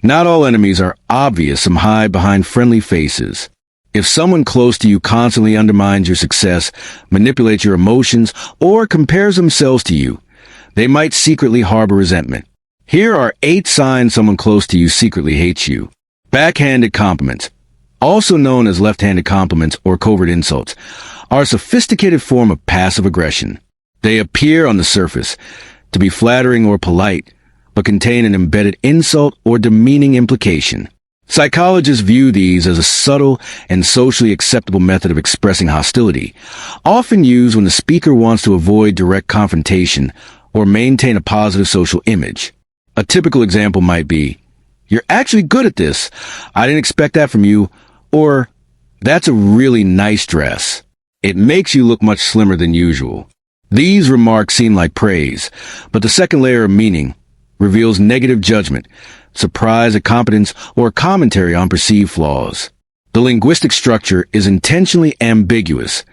Not all enemies are obvious. Some hide behind friendly faces. If someone close to you constantly undermines your success, manipulates your emotions, or compares themselves to you, they might secretly harbor resentment. Here are 8 signs someone close to you secretly hates you. Backhanded compliments, also known as left-handed compliments or covert insults, are a sophisticated form of passive aggression. They appear on the surface to be flattering or polite, but contain an embedded insult or demeaning implication. Psychologists view these as a subtle and socially acceptable method of expressing hostility, often used when the speaker wants to avoid direct confrontation or maintain a positive social image. A typical example might be, "You're actually good at this. I didn't expect that from you," or "That's a really nice dress. It makes you look much slimmer than usual." These remarks seem like praise, but the second layer of meaning reveals negative judgment, surprise at competence, or commentary on perceived flaws. The linguistic structure is intentionally ambiguous,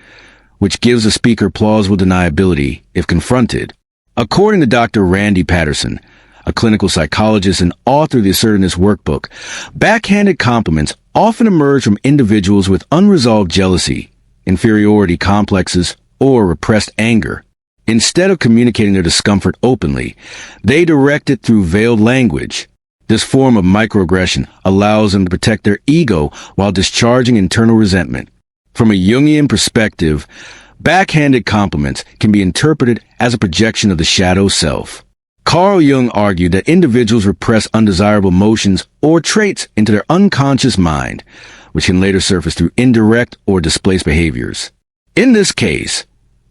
which gives the speaker plausible deniability if confronted. According to Dr. Randy Patterson, a clinical psychologist and author of the Assertiveness Workbook, backhanded compliments often emerge from individuals with unresolved jealousy, inferiority complexes, or repressed anger. Instead of communicating their discomfort openly, they direct it through veiled language. This form of microaggression allows them to protect their ego while discharging internal resentment. From a Jungian perspective, backhanded compliments can be interpreted as a projection of the shadow self. Carl Jung argued that individuals repress undesirable emotions or traits into their unconscious mind, which can later surface through indirect or displaced behaviors. In this case,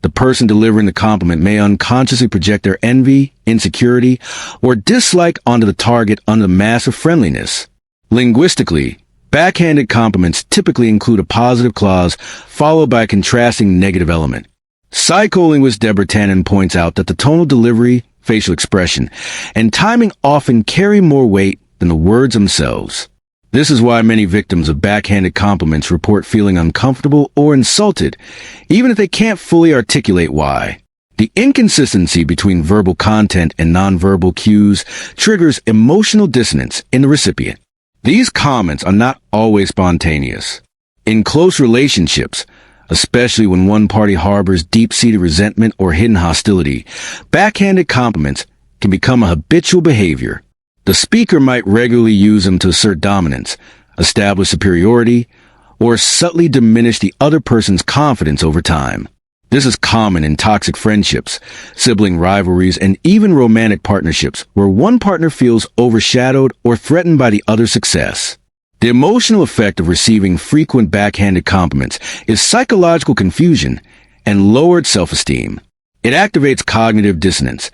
the person delivering the compliment may unconsciously project their envy, insecurity, or dislike onto the target under the mask of friendliness. Linguistically, backhanded compliments typically include a positive clause followed by a contrasting negative element. Psycholinguist Deborah Tannen points out that the tonal delivery, facial expression, and timing often carry more weight than the words themselves. This is why many victims of backhanded compliments report feeling uncomfortable or insulted, even if they can't fully articulate why. The inconsistency between verbal content and nonverbal cues triggers emotional dissonance in the recipient. These comments are not always spontaneous. In close relationships, especially when one party harbors deep-seated resentment or hidden hostility, backhanded compliments can become a habitual behavior. The speaker might regularly use them to assert dominance, establish superiority, or subtly diminish the other person's confidence over time. This is common in toxic friendships, sibling rivalries, and even romantic partnerships where one partner feels overshadowed or threatened by the other's success. The emotional effect of receiving frequent backhanded compliments is psychological confusion and lowered self-esteem. It activates cognitive dissonance,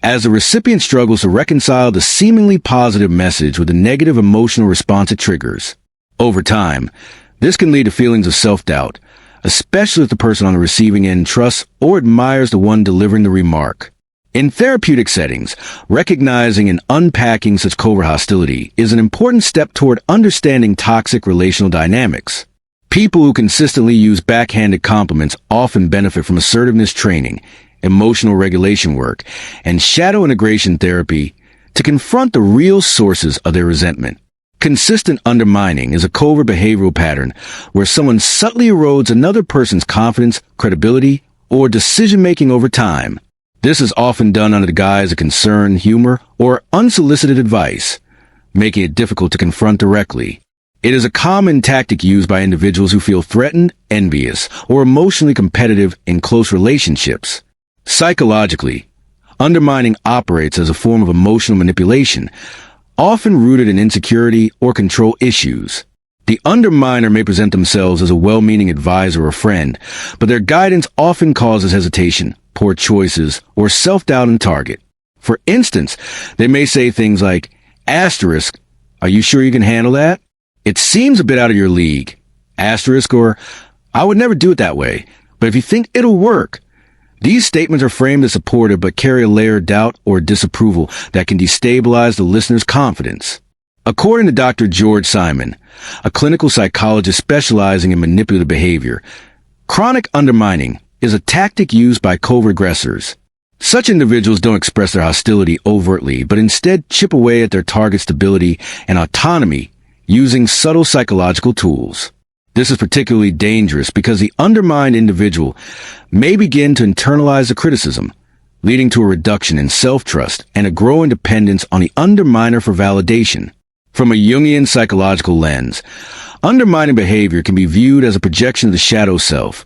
as the recipient struggles to reconcile the seemingly positive message with the negative emotional response it triggers. Over time, this can lead to feelings of self-doubt, especially if the person on the receiving end trusts or admires the one delivering the remark. In therapeutic settings, recognizing and unpacking such covert hostility is an important step toward understanding toxic relational dynamics. People who consistently use backhanded compliments often benefit from assertiveness training, emotional regulation work, and shadow integration therapy to confront the real sources of their resentment. Consistent undermining is a covert behavioral pattern where someone subtly erodes another person's confidence, credibility, or decision-making over time. This is often done under the guise of concern, humor, or unsolicited advice, making it difficult to confront directly. It is a common tactic used by individuals who feel threatened, envious, or emotionally competitive in close relationships. Psychologically, undermining operates as a form of emotional manipulation, often rooted in insecurity or control issues. The underminer may present themselves as a well-meaning advisor or friend, but their guidance often causes hesitation, poor choices, or self-doubt in target. For instance, they may say things like, asterisk, "Are you sure you can handle that? It seems a bit out of your league." Asterisk, or, "I would never do it that way, but if you think it'll work." These statements are framed as supportive but carry a layer of doubt or disapproval that can destabilize the listener's confidence. According to Dr. George Simon, a clinical psychologist specializing in manipulative behavior, chronic undermining is a tactic used by covert aggressors. Such individuals don't express their hostility overtly, but instead chip away at their target's stability and autonomy using subtle psychological tools. This is particularly dangerous because the undermined individual may begin to internalize the criticism, leading to a reduction in self-trust and a growing dependence on the underminer for validation. From a Jungian psychological lens, undermining behavior can be viewed as a projection of the shadow self,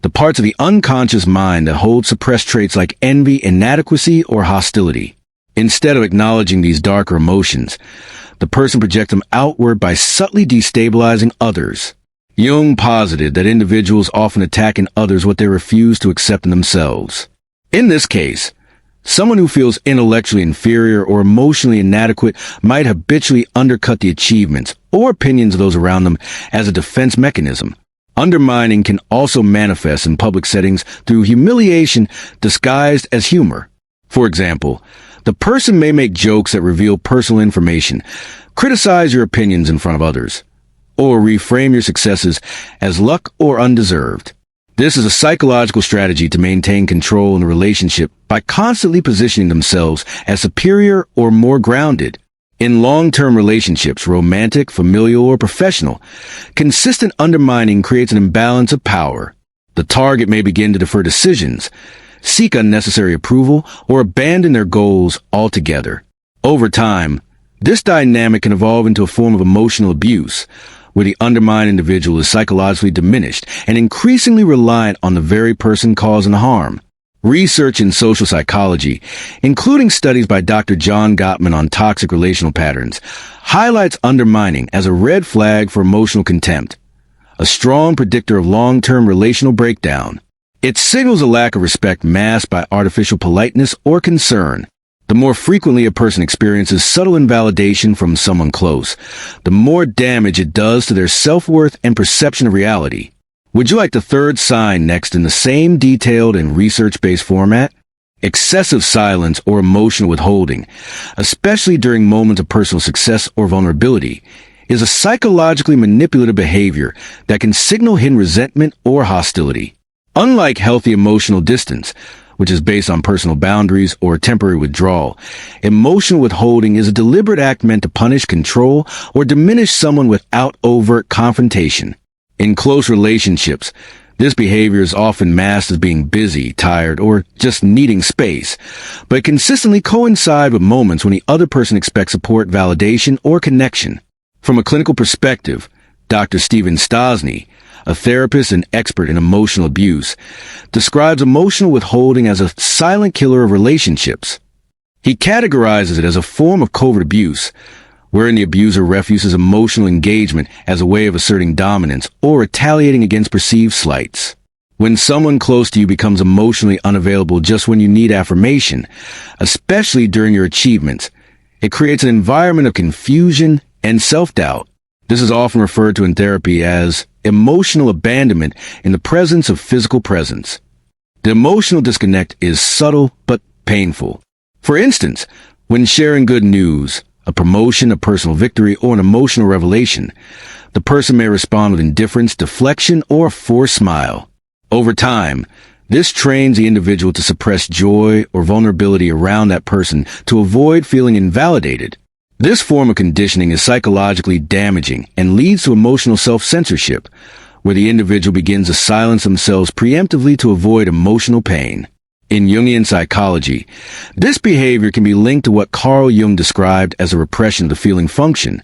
the parts of the unconscious mind that hold suppressed traits like envy, inadequacy, or hostility. Instead of acknowledging these darker emotions, the person projects them outward by subtly destabilizing others. Jung posited that individuals often attack in others what they refuse to accept in themselves. In this case, someone who feels intellectually inferior or emotionally inadequate might habitually undercut the achievements or opinions of those around them as a defense mechanism. Undermining can also manifest in public settings through humiliation disguised as humor. For example, the person may make jokes that reveal personal information, criticize your opinions in front of others, or reframe your successes as luck or undeserved. This is a psychological strategy to maintain control in a relationship by constantly positioning themselves as superior or more grounded. In long-term relationships, romantic, familial, or professional, consistent undermining creates an imbalance of power. The target may begin to defer decisions, seek unnecessary approval, or abandon their goals altogether. Over time, this dynamic can evolve into a form of emotional abuse, where the undermined individual is psychologically diminished and increasingly reliant on the very person causing the harm. Research in social psychology, including studies by Dr. John Gottman on toxic relational patterns, highlights undermining as a red flag for emotional contempt, a strong predictor of long-term relational breakdown. It signals a lack of respect masked by artificial politeness or concern. The more frequently a person experiences subtle invalidation from someone close, the more damage it does to their self-worth and perception of reality. Would you like the third sign next in the same detailed and research-based format? Excessive silence or emotional withholding, especially during moments of personal success or vulnerability, is a psychologically manipulative behavior that can signal hidden resentment or hostility. Unlike healthy emotional distance, which is based on personal boundaries or temporary withdrawal, emotional withholding is a deliberate act meant to punish, control, or diminish someone without overt confrontation. In close relationships, this behavior is often masked as being busy, tired, or just needing space, but it consistently coincides with moments when the other person expects support, validation, or connection. From a clinical perspective, Dr. Stephen Stosny, a therapist and expert in emotional abuse, describes emotional withholding as a silent killer of relationships. He categorizes it as a form of covert abuse, wherein the abuser refuses emotional engagement as a way of asserting dominance or retaliating against perceived slights. When someone close to you becomes emotionally unavailable just when you need affirmation, especially during your achievements, it creates an environment of confusion and self-doubt. This is often referred to in therapy as emotional abandonment in the presence of physical presence. The emotional disconnect is subtle but painful. For instance, when sharing good news, a promotion, a personal victory, or an emotional revelation, the person may respond with indifference, deflection, or a forced smile. Over time, this trains the individual to suppress joy or vulnerability around that person to avoid feeling invalidated. This form of conditioning is psychologically damaging and leads to emotional self-censorship, where the individual begins to silence themselves preemptively to avoid emotional pain. In Jungian psychology, this behavior can be linked to what Carl Jung described as a repression of the feeling function,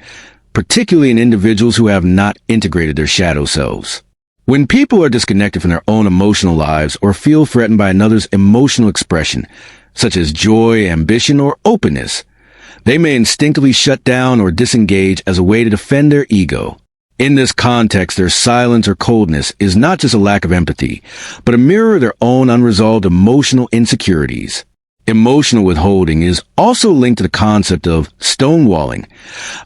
particularly in individuals who have not integrated their shadow selves. When people are disconnected from their own emotional lives or feel threatened by another's emotional expression, such as joy, ambition, or openness, they may instinctively shut down or disengage as a way to defend their ego. In this context, their silence or coldness is not just a lack of empathy, but a mirror of their own unresolved emotional insecurities. Emotional withholding is also linked to the concept of stonewalling,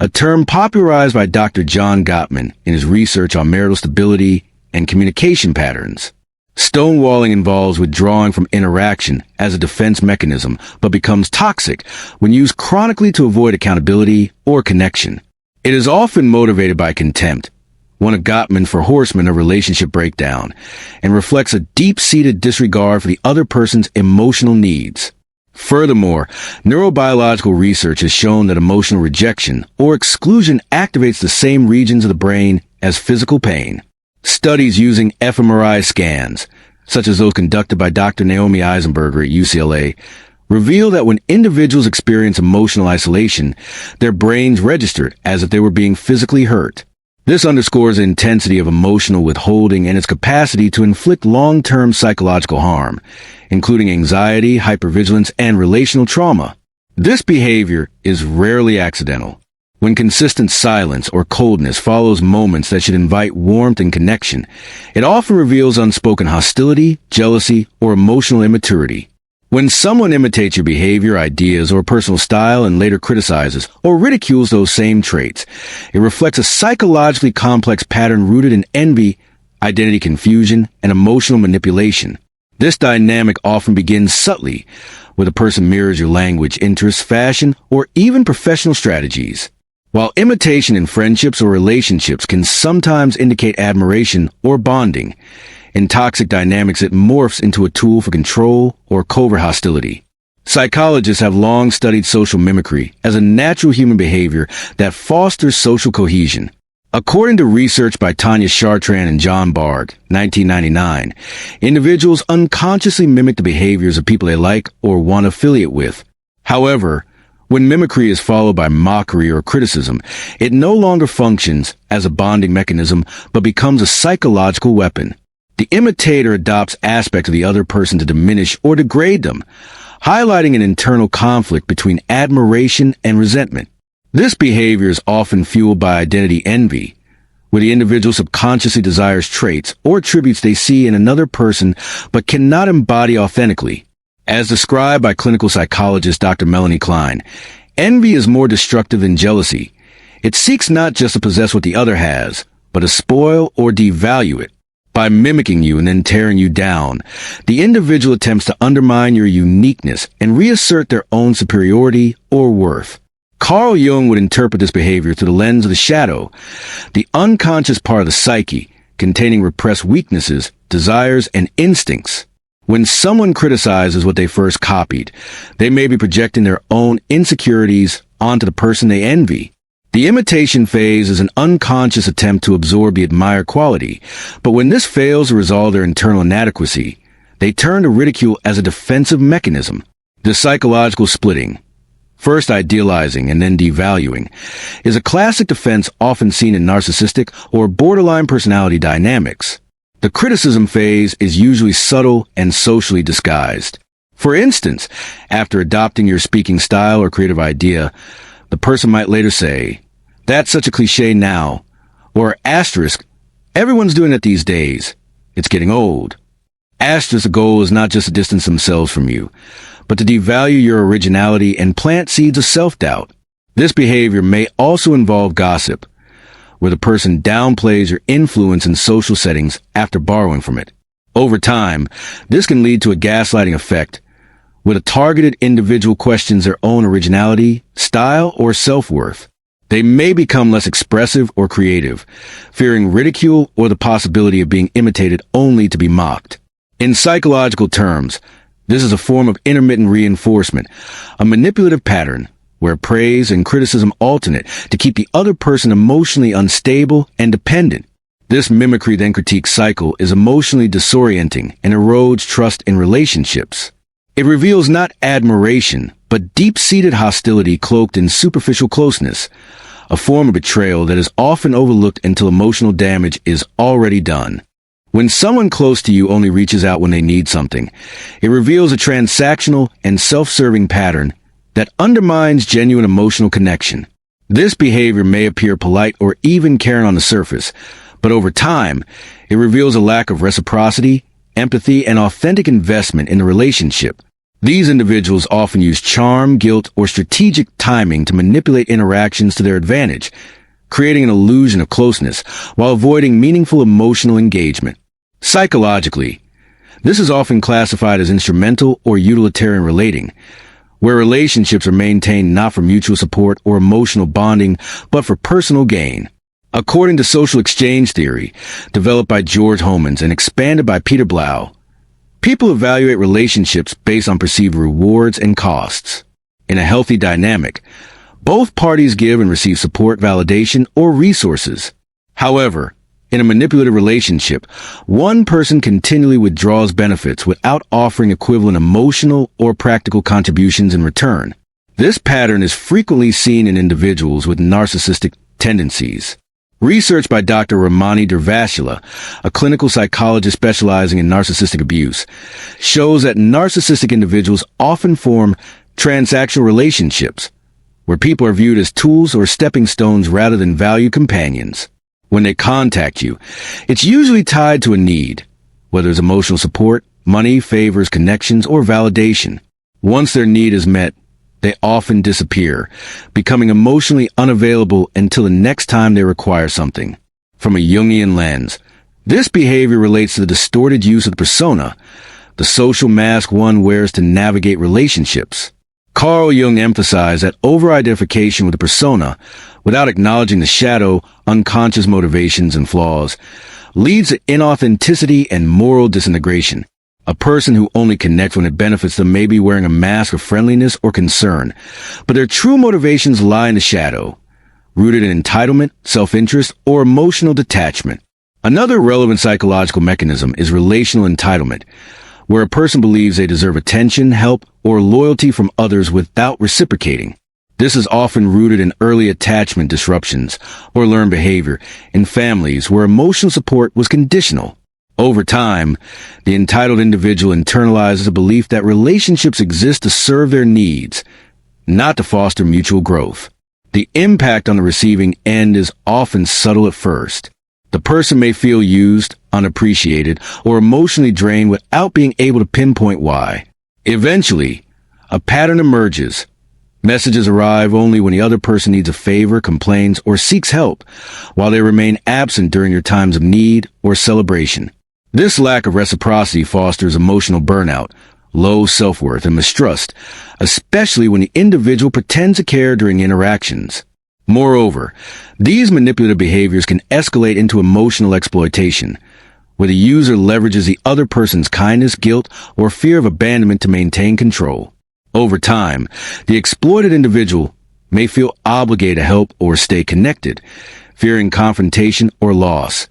a term popularized by Dr. John Gottman in his research on marital stability and communication patterns. Stonewalling involves withdrawing from interaction as a defense mechanism, but becomes toxic when used chronically to avoid accountability or connection. It is often motivated by contempt, one of Gottman for horsemen of relationship breakdown, and reflects a deep-seated disregard for the other person's emotional needs. Furthermore, neurobiological research has shown that emotional rejection or exclusion activates the same regions of the brain as physical pain. Studies using fMRI scans, such as those conducted by Dr. Naomi Eisenberger at UCLA, reveal that when individuals experience emotional isolation, their brains registered as if they were being physically hurt. This underscores the intensity of emotional withholding and its capacity to inflict long-term psychological harm, including anxiety, hypervigilance, and relational trauma. This behavior is rarely accidental. When consistent silence or coldness follows moments that should invite warmth and connection, it often reveals unspoken hostility, jealousy, or emotional immaturity. When someone imitates your behavior, ideas, or personal style and later criticizes or ridicules those same traits, it reflects a psychologically complex pattern rooted in envy, identity confusion, and emotional manipulation. This dynamic often begins subtly, where the person mirrors your language, interests, fashion, or even professional strategies. While imitation in friendships or relationships can sometimes indicate admiration or bonding, in toxic dynamics it morphs into a tool for control or covert hostility. Psychologists have long studied social mimicry as a natural human behavior that fosters social cohesion. According to research by Tanya Chartrand and John Barg, 1999, individuals unconsciously mimic the behaviors of people they like or want to affiliate with. However, when mimicry is followed by mockery or criticism, it no longer functions as a bonding mechanism but becomes a psychological weapon. The imitator adopts aspects of the other person to diminish or degrade them, highlighting an internal conflict between admiration and resentment. This behavior is often fueled by identity envy, where the individual subconsciously desires traits or attributes they see in another person but cannot embody authentically. As described by clinical psychologist Dr. Melanie Klein, envy is more destructive than jealousy. It seeks not just to possess what the other has, but to spoil or devalue it. By mimicking you and then tearing you down, the individual attempts to undermine your uniqueness and reassert their own superiority or worth. Carl Jung would interpret this behavior through the lens of the shadow, the unconscious part of the psyche, containing repressed weaknesses, desires, and instincts. When someone criticizes what they first copied, they may be projecting their own insecurities onto the person they envy. The imitation phase is an unconscious attempt to absorb the admired quality, but when this fails to resolve their internal inadequacy, they turn to ridicule as a defensive mechanism. The psychological splitting, first idealizing and then devaluing, is a classic defense often seen in narcissistic or borderline personality dynamics. The criticism phase is usually subtle and socially disguised. For instance, after adopting your speaking style or creative idea, the person might later say, "That's such a cliche now," or asterisk, "Everyone's doing it these days. It's getting old." Asterisk, the goal is not just to distance themselves from you, but to devalue your originality and plant seeds of self-doubt. This behavior may also involve gossip, where the person downplays your influence in social settings after borrowing from it. Over time, this can lead to a gaslighting effect, where the targeted individual questions their own originality, style, or self-worth. They may become less expressive or creative, fearing ridicule or the possibility of being imitated only to be mocked. In psychological terms, this is a form of intermittent reinforcement, a manipulative pattern where praise and criticism alternate to keep the other person emotionally unstable and dependent. This mimicry then critique cycle is emotionally disorienting and erodes trust in relationships. It reveals not admiration, but deep-seated hostility cloaked in superficial closeness, a form of betrayal that is often overlooked until emotional damage is already done. When someone close to you only reaches out when they need something, it reveals a transactional and self-serving pattern that undermines genuine emotional connection. This behavior may appear polite or even caring on the surface, but over time, it reveals a lack of reciprocity, empathy, and authentic investment in the relationship. These individuals often use charm, guilt, or strategic timing to manipulate interactions to their advantage, creating an illusion of closeness while avoiding meaningful emotional engagement. Psychologically, this is often classified as instrumental or utilitarian relating, where relationships are maintained not for mutual support or emotional bonding, but for personal gain. According to social exchange theory, developed by George Homans and expanded by Peter Blau, people evaluate relationships based on perceived rewards and costs. In a healthy dynamic, both parties give and receive support, validation, or resources. However, in a manipulative relationship, one person continually withdraws benefits without offering equivalent emotional or practical contributions in return. This pattern is frequently seen in individuals with narcissistic tendencies. Research by Dr. Ramani Durvasula, a clinical psychologist specializing in narcissistic abuse, shows that narcissistic individuals often form transactional relationships, where people are viewed as tools or stepping stones rather than valued companions. When they contact you, it's usually tied to a need, whether it's emotional support, money, favors, connections, or validation. Once their need is met, they often disappear, becoming emotionally unavailable until the next time they require something. From a Jungian lens, this behavior relates to the distorted use of the persona, the social mask one wears to navigate relationships. Carl Jung emphasized that over-identification with the persona, without acknowledging the shadow, unconscious motivations and flaws, leads to inauthenticity and moral disintegration. A person who only connects when it benefits them may be wearing a mask of friendliness or concern, but their true motivations lie in the shadow, rooted in entitlement, self-interest, or emotional detachment. Another relevant psychological mechanism is relational entitlement, where a person believes they deserve attention, help, or loyalty from others without reciprocating. This is often rooted in early attachment disruptions or learned behavior in families where emotional support was conditional. Over time, the entitled individual internalizes a belief that relationships exist to serve their needs, not to foster mutual growth. The impact on the receiving end is often subtle at first. The person may feel used, unappreciated, or emotionally drained without being able to pinpoint why. Eventually, a pattern emerges. Messages arrive only when the other person needs a favor, complains, or seeks help, while they remain absent during your times of need or celebration. This lack of reciprocity fosters emotional burnout, low self-worth, and mistrust, especially when the individual pretends to care during interactions. Moreover, these manipulative behaviors can escalate into emotional exploitation, where the user leverages the other person's kindness, guilt, or fear of abandonment to maintain control. Over time, the exploited individual may feel obligated to help or stay connected, fearing confrontation or loss,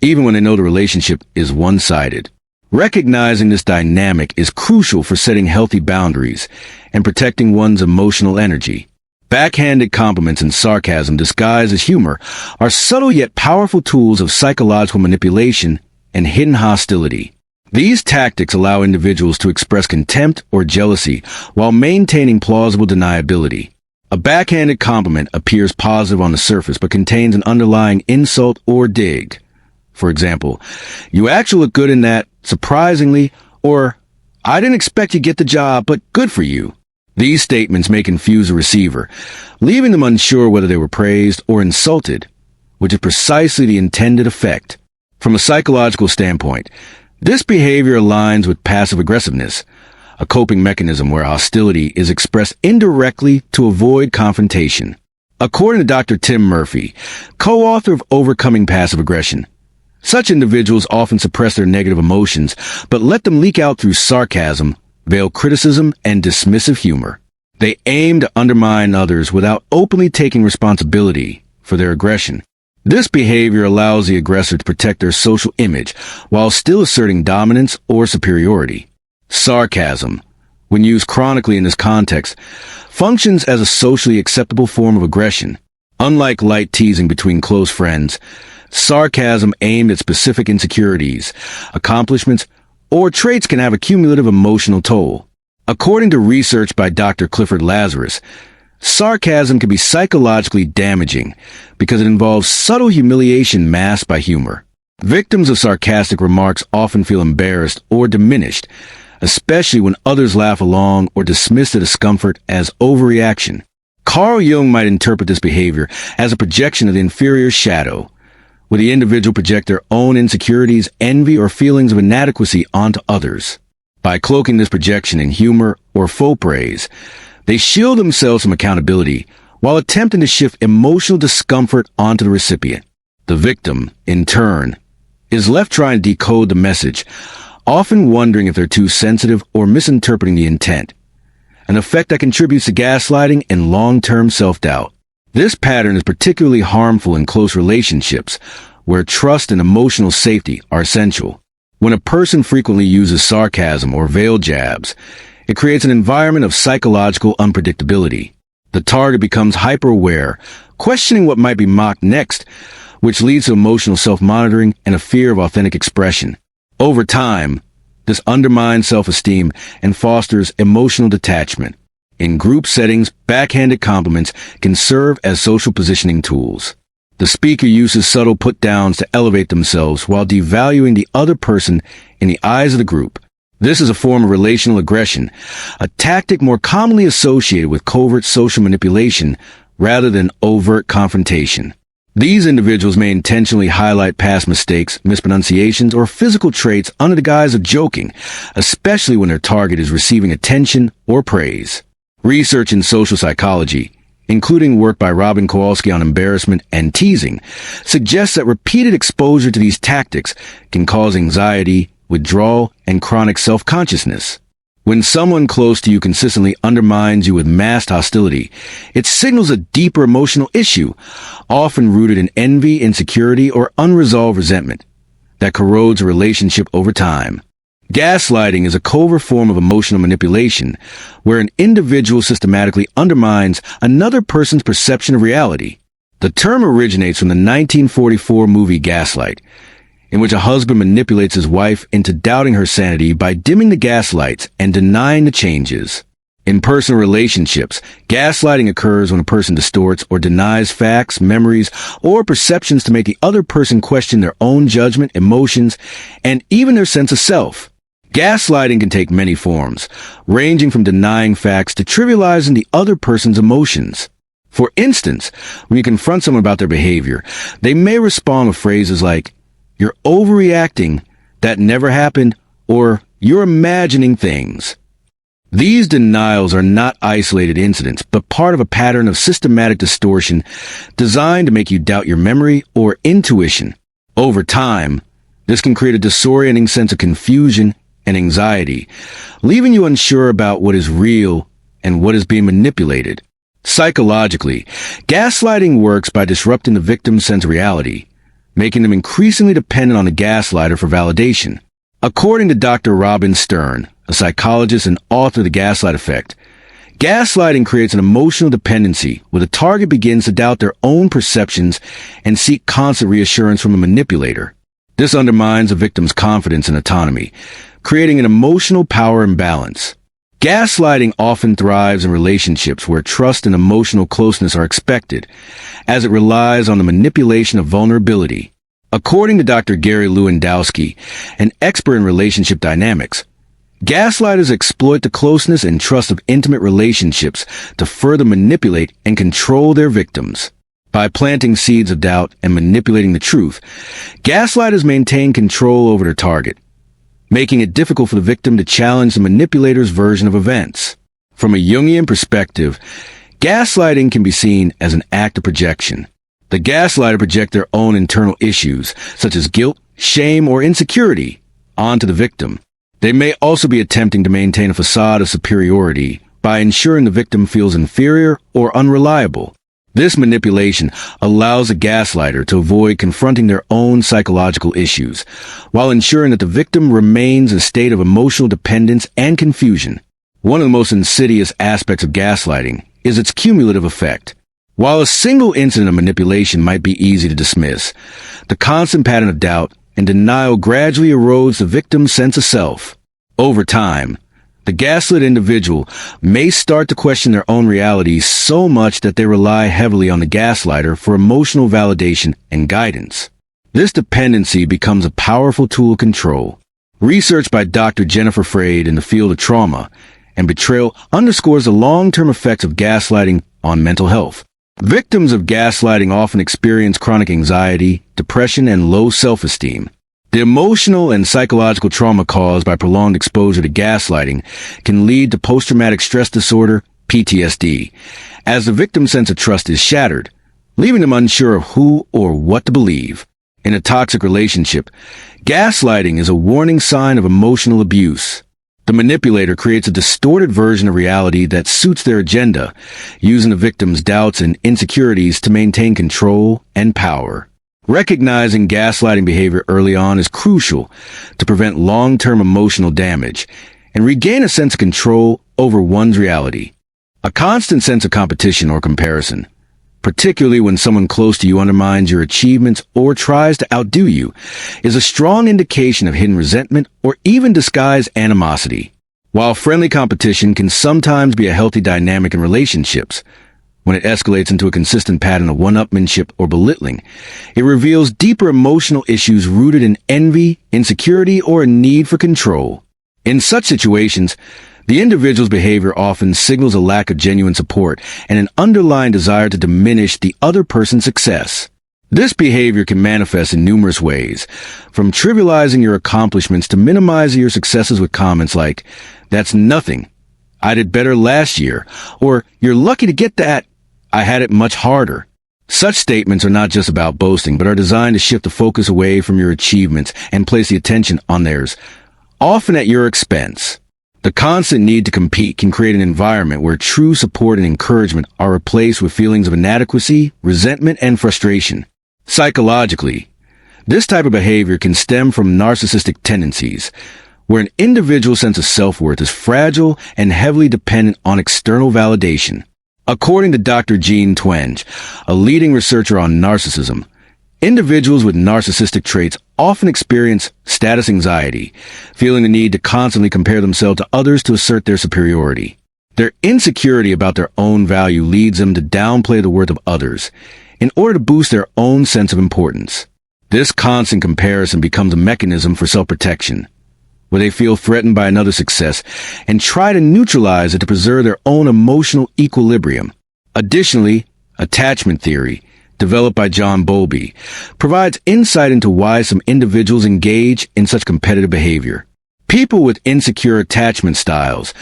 even when they know the relationship is one-sided. Recognizing this dynamic is crucial for setting healthy boundaries and protecting one's emotional energy. Backhanded compliments and sarcasm disguised as humor are subtle yet powerful tools of psychological manipulation and hidden hostility. These tactics allow individuals to express contempt or jealousy while maintaining plausible deniability. A backhanded compliment appears positive on the surface but contains an underlying insult or dig. For example, "You actually look good in that, surprisingly," or "I didn't expect you to get the job, but good for you." These statements may confuse the receiver, leaving them unsure whether they were praised or insulted, which is precisely the intended effect. From a psychological standpoint, this behavior aligns with passive aggressiveness, a coping mechanism where hostility is expressed indirectly to avoid confrontation. According to Dr. Tim Murphy, co-author of Overcoming Passive Aggression, such individuals often suppress their negative emotions, but let them leak out through sarcasm, veiled criticism, and dismissive humor. They aim to undermine others without openly taking responsibility for their aggression. This behavior allows the aggressor to protect their social image while still asserting dominance or superiority. Sarcasm, when used chronically in this context, functions as a socially acceptable form of aggression. Unlike light teasing between close friends, sarcasm aimed at specific insecurities, accomplishments, or traits can have a cumulative emotional toll. According to research by Dr. Clifford Lazarus, sarcasm can be psychologically damaging because it involves subtle humiliation masked by humor. Victims of sarcastic remarks often feel embarrassed or diminished, especially when others laugh along or dismiss the discomfort as overreaction. Carl Jung might interpret this behavior as a projection of the inferior shadow, where the individual project their own insecurities, envy, or feelings of inadequacy onto others. By cloaking this projection in humor or faux praise, they shield themselves from accountability while attempting to shift emotional discomfort onto the recipient. The victim, in turn, is left trying to decode the message, often wondering if they're too sensitive or misinterpreting the intent, an effect that contributes to gaslighting and long-term self-doubt. This pattern is particularly harmful in close relationships, where trust and emotional safety are essential. When a person frequently uses sarcasm or veiled jabs, it creates an environment of psychological unpredictability. The target becomes hyper-aware, questioning what might be mocked next, which leads to emotional self-monitoring and a fear of authentic expression. Over time, this undermines self-esteem and fosters emotional detachment. In group settings, backhanded compliments can serve as social positioning tools. The speaker uses subtle put-downs to elevate themselves while devaluing the other person in the eyes of the group. This is a form of relational aggression, a tactic more commonly associated with covert social manipulation rather than overt confrontation. These individuals may intentionally highlight past mistakes, mispronunciations, or physical traits under the guise of joking, especially when their target is receiving attention or praise. Research in social psychology, including work by Robin Kowalski on embarrassment and teasing, suggests that repeated exposure to these tactics can cause anxiety, withdrawal, and chronic self-consciousness. When someone close to you consistently undermines you with masked hostility, it signals a deeper emotional issue, often rooted in envy, insecurity, or unresolved resentment, that corrodes a relationship over time. Gaslighting is a covert form of emotional manipulation, where an individual systematically undermines another person's perception of reality. The term originates from the 1944 movie Gaslight, in which a husband manipulates his wife into doubting her sanity by dimming the gas lights and denying the changes. In personal relationships, gaslighting occurs when a person distorts or denies facts, memories, or perceptions to make the other person question their own judgment, emotions, and even their sense of self. Gaslighting can take many forms, ranging from denying facts to trivializing the other person's emotions. For instance, when you confront someone about their behavior, they may respond with phrases like, "You're overreacting, that never happened," or "You're imagining things." These denials are not isolated incidents, but part of a pattern of systematic distortion designed to make you doubt your memory or intuition. Over time, this can create a disorienting sense of confusion and anxiety, leaving you unsure about what is real and what is being manipulated. Psychologically, gaslighting works by disrupting the victim's sense of reality, making them increasingly dependent on the gaslighter for validation. According to Dr. Robin Stern, a psychologist and author of The Gaslight Effect, gaslighting creates an emotional dependency where the target begins to doubt their own perceptions and seek constant reassurance from a manipulator. This undermines a victim's confidence and autonomy, creating an emotional power imbalance. Gaslighting often thrives in relationships where trust and emotional closeness are expected, as it relies on the manipulation of vulnerability. According to Dr. Gary Lewandowski, an expert in relationship dynamics, gaslighters exploit the closeness and trust of intimate relationships to further manipulate and control their victims. By planting seeds of doubt and manipulating the truth, gaslighters maintain control over their target, making it difficult for the victim to challenge the manipulator's version of events. From a Jungian perspective, gaslighting can be seen as an act of projection. The gaslighter projects their own internal issues, such as guilt, shame, or insecurity, onto the victim. They may also be attempting to maintain a facade of superiority by ensuring the victim feels inferior or unreliable. This manipulation allows the gaslighter to avoid confronting their own psychological issues, while ensuring that the victim remains in a state of emotional dependence and confusion. One of the most insidious aspects of gaslighting is its cumulative effect. While a single incident of manipulation might be easy to dismiss, the constant pattern of doubt and denial gradually erodes the victim's sense of self. Over time, the gaslit individual may start to question their own reality so much that they rely heavily on the gaslighter for emotional validation and guidance. This dependency becomes a powerful tool of control. Research by Dr. Jennifer Freyd in the field of trauma and betrayal underscores the long-term effects of gaslighting on mental health. Victims of gaslighting often experience chronic anxiety, depression, and low self-esteem. The emotional and psychological trauma caused by prolonged exposure to gaslighting can lead to post-traumatic stress disorder, PTSD, as the victim's sense of trust is shattered, leaving them unsure of who or what to believe. In a toxic relationship, gaslighting is a warning sign of emotional abuse. The manipulator creates a distorted version of reality that suits their agenda, using the victim's doubts and insecurities to maintain control and power. Recognizing gaslighting behavior early on is crucial to prevent long-term emotional damage and regain a sense of control over one's reality. A constant sense of competition or comparison, particularly when someone close to you undermines your achievements or tries to outdo you, is a strong indication of hidden resentment or even disguised animosity. While friendly competition can sometimes be a healthy dynamic in relationships, when it escalates into a consistent pattern of one-upmanship or belittling, it reveals deeper emotional issues rooted in envy, insecurity, or a need for control. In such situations, the individual's behavior often signals a lack of genuine support and an underlying desire to diminish the other person's success. This behavior can manifest in numerous ways, from trivializing your accomplishments to minimizing your successes with comments like, "That's nothing. I did better last year," or "You're lucky to get that. I had it much harder." Such statements are not just about boasting, but are designed to shift the focus away from your achievements and place the attention on theirs, often at your expense. The constant need to compete can create an environment where true support and encouragement are replaced with feelings of inadequacy, resentment, and frustration. Psychologically, this type of behavior can stem from narcissistic tendencies, where an individual's sense of self-worth is fragile and heavily dependent on external validation. According to Dr. Jean Twenge, a leading researcher on narcissism, individuals with narcissistic traits often experience status anxiety, feeling the need to constantly compare themselves to others to assert their superiority. Their insecurity about their own value leads them to downplay the worth of others in order to boost their own sense of importance. This constant comparison becomes a mechanism for self-protection, where they feel threatened by another's success and try to neutralize it to preserve their own emotional equilibrium. Additionally, attachment theory, developed by John Bowlby, provides insight into why some individuals engage in such competitive behavior. People with insecure attachment styles,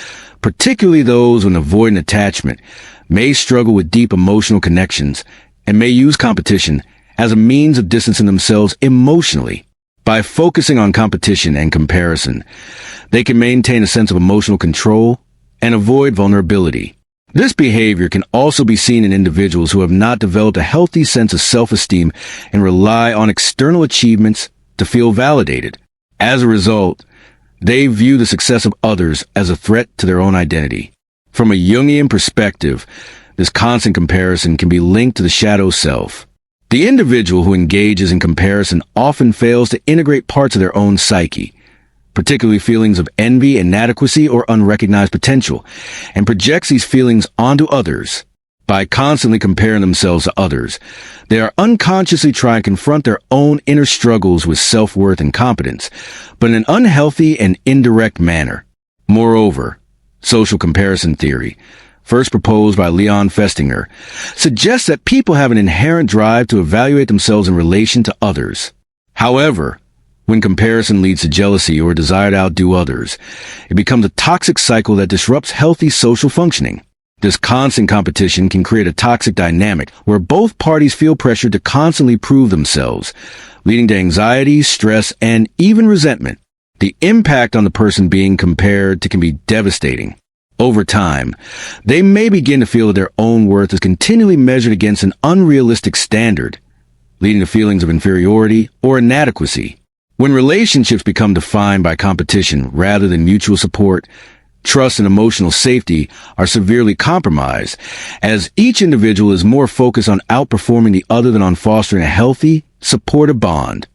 particularly those with avoidant attachment, may struggle with deep emotional connections and may use competition as a means of distancing themselves emotionally. By focusing on competition and comparison, they can maintain a sense of emotional control and avoid vulnerability. This behavior can also be seen in individuals who have not developed a healthy sense of self-esteem and rely on external achievements to feel validated. As a result, they view the success of others as a threat to their own identity. From a Jungian perspective, this constant comparison can be linked to the shadow self. The individual who engages in comparison often fails to integrate parts of their own psyche, particularly feelings of envy, inadequacy, or unrecognized potential, and projects these feelings onto others. By constantly comparing themselves to others, they are unconsciously trying to confront their own inner struggles with self-worth and competence, but in an unhealthy and indirect manner. Moreover, social comparison theory, first proposed by Leon Festinger, suggests that people have an inherent drive to evaluate themselves in relation to others. However, when comparison leads to jealousy or a desire to outdo others, it becomes a toxic cycle that disrupts healthy social functioning. This constant competition can create a toxic dynamic where both parties feel pressured to constantly prove themselves, leading to anxiety, stress, and even resentment. The impact on the person being compared to can be devastating. Over time, they may begin to feel that their own worth is continually measured against an unrealistic standard, leading to feelings of inferiority or inadequacy. When relationships become defined by competition rather than mutual support, trust and emotional safety are severely compromised, as each individual is more focused on outperforming the other than on fostering a healthy, supportive bond.